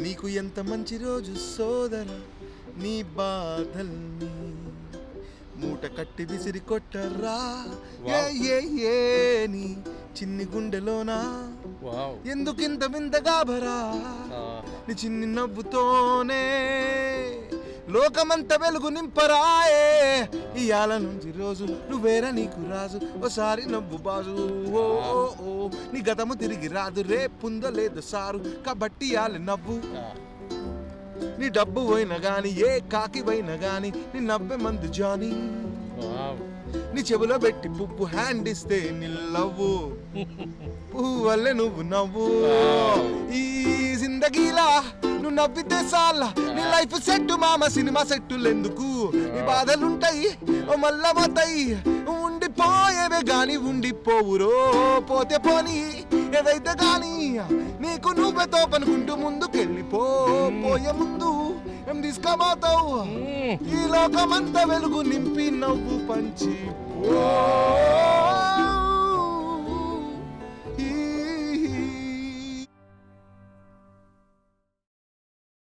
నీకు ఎంత మంచి రోజు సోదర, నీ బాధల్ని మూట కట్టి విసిరి కొట్టరా. ఏ నీ చిన్ని గుండెలోనా ఎందుకింత వింతగా భరా, నీ చిన్ని నవ్వుతోనే లోకమంత వెలుగు నింపరాయే. ఇయాల నుంచి రోజు నువ్వేరా నీకు రాజు, ఓసారి నవ్వు బాజు. ఓ నీ గతము తిరిగి రాదు, రేపుందో లేదు సారు, కాబట్టి ఇయాల నవ్వు. నీ డబ్బు పోయినా గాని, ఏ కాకి పోయినా గాని, నీ నవ్వే మందు జాని. నీ చెవులో పెట్టి పువ్వు హ్యాండ్ ఇస్తే నిల్లవ్వు, పువ్వు వల్లే నువ్వు నవ్వు. ఈ జిందగీలా నువ్వు నవ్వితే సాలా, నీ లైఫ్ సెట్ మామ, సినిమా సెట్టులెందుకు. నీ బాధలుంటాయి మళ్ళా పోతాయి, ఉండిపోయేవే గాని ఉండిపోవురో. పోతే పోని ఏదైతే గాని నీకు నువ్వే తోపనుకుంటూ ముందుకెళ్ళిపో. పోయే ముందు ఏం తీసుకోబోతావు, ఈ లోకమంతా వెలుగు నింపి నవ్వు పంచి.